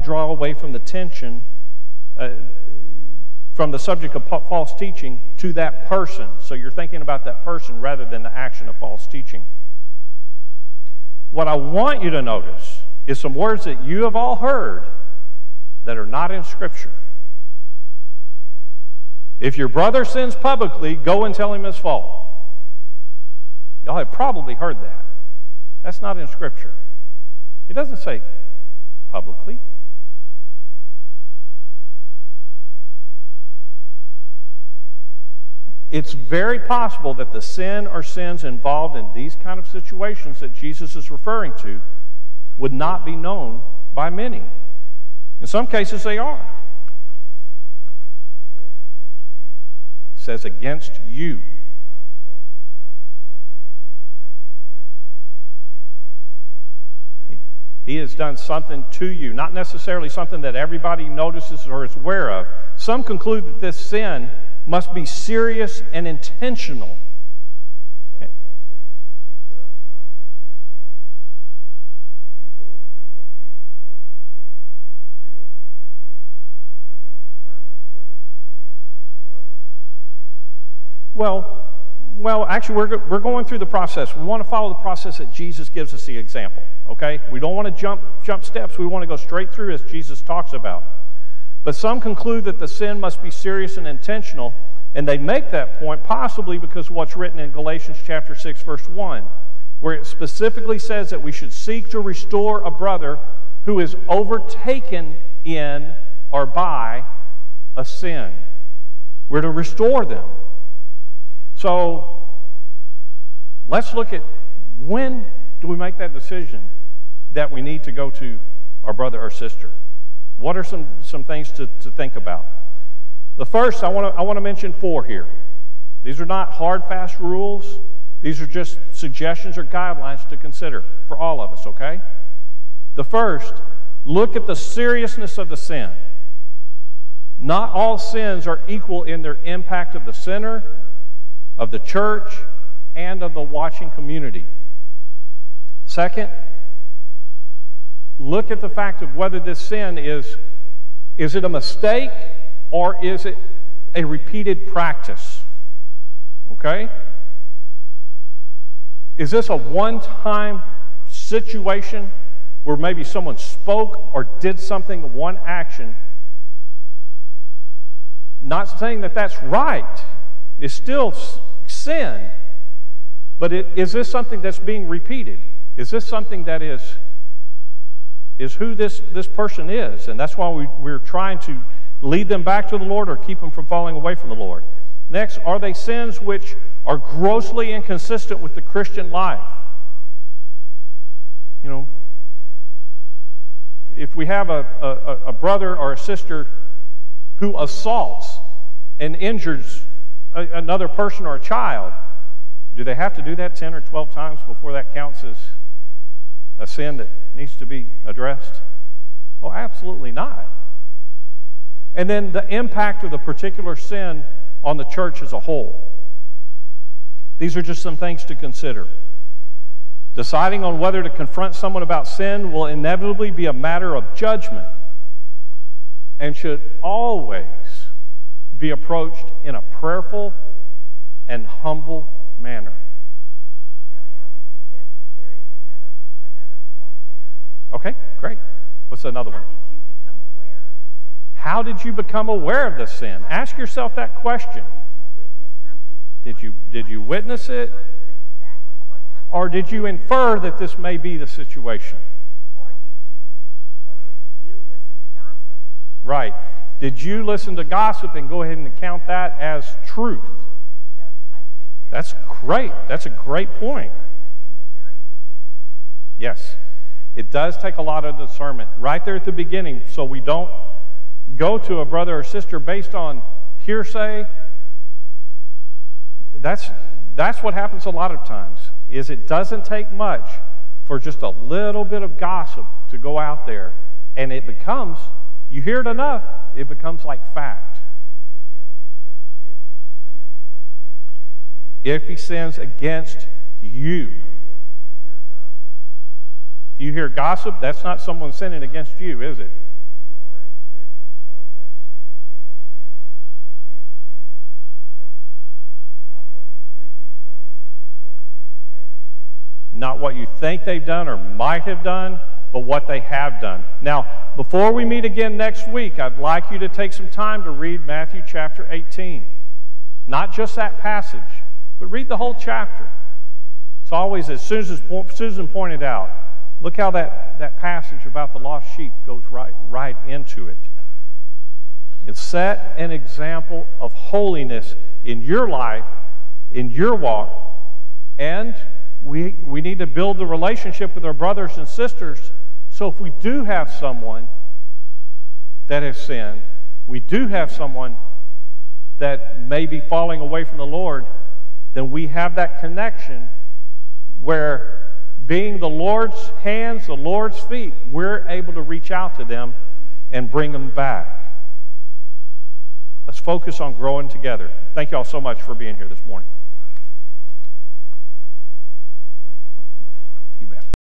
draw away from the tension, from the subject of false teaching to that person. So you're thinking about that person rather than the action of false teaching. What I want you to notice is some words that you have all heard that are not in Scripture. If your brother sins publicly, go and tell him his fault. Y'all have probably heard that. That's not in Scripture. It doesn't say publicly. It's very possible that the sin or sins involved in these kind of situations that Jesus is referring to would not be known by many. In some cases, they are. It says against you. He has done something to you, not necessarily something that everybody notices or is aware of. Some conclude that this sin must be serious and intentional. The result I see is if he does not repent from it, you go and do what Jesus told you to do, and he still won't repent, you're going to determine whether he is a brother or he's not. Well, actually, we're going through the process. We want to follow the process that Jesus gives us the example, okay? We don't want to jump steps. We want to go straight through as Jesus talks about. But some conclude that the sin must be serious and intentional, and they make that point possibly because of what's written in Galatians chapter 6, verse 1, where it specifically says that we should seek to restore a brother who is overtaken in or by a sin. We're to restore them. So let's look at when do we make that decision that we need to go to our brother or sister. What are some things to think about? The first, I want to mention 4 here. These are not hard, fast rules. These are just suggestions or guidelines to consider for all of us, okay? The first, look at the seriousness of the sin. Not all sins are equal in their impact of the sinner, of the church, and of the watching community. Second, look at the fact of whether this sin is it a mistake or is it a repeated practice? Okay? Is this a one-time situation where maybe someone spoke or did something, one action? Not saying that that's right. It's still sin. But is this something that's being repeated? Is this something that is who this person is? And that's why we're trying to lead them back to the Lord or keep them from falling away from the Lord. Next, are they sins which are grossly inconsistent with the Christian life? You know, if we have a brother or a sister who assaults and injures another person or a child, do they have to do that 10 or 12 times before that counts as a sin that needs to be addressed? Oh, absolutely not. And then the impact of the particular sin on the church as a whole. These are just some things to consider. Deciding on whether to confront someone about sin will inevitably be a matter of judgment and should always be approached in a prayerful and humble manner. Billy, I would suggest that there is another point there. Okay, great. What's another one? How did you become aware of the sin? How did you become aware of the sin? Ask yourself that question. Did you witness something? Did you witness it? Exactly what happened? Or did you infer that this may be the situation? Or did you listen to gossip? Right. Did you listen to gossip and go ahead and count that as truth? So I think That's great. That's a great point. in the very beginning. Yes. It does take a lot of discernment right there at the beginning, so we don't go to a brother or sister based on hearsay. That's what happens a lot of times, is it doesn't take much for just a little bit of gossip to go out there, and it becomes, you hear it enough, it becomes like fact. In the beginning it says, if he sins against you. If he sins against you. In other words, If you hear gossip, that's not someone sinning against you, is it? if you Not what you think they've done or might have done, but what they have done. Now, before we meet again next week, I'd like you to take some time to read Matthew chapter 18. Not just that passage, but read the whole chapter. It's always, as Susan pointed out, look how that passage about the lost sheep goes right into it. And set an example of holiness in your life, in your walk, and we need to build the relationship with our brothers and sisters, so if we do have someone that has sinned, we do have someone that may be falling away from the Lord, then we have that connection where, being the Lord's hands, the Lord's feet, we're able to reach out to them and bring them back. Let's focus on growing together. Thank you all so much for being here this morning.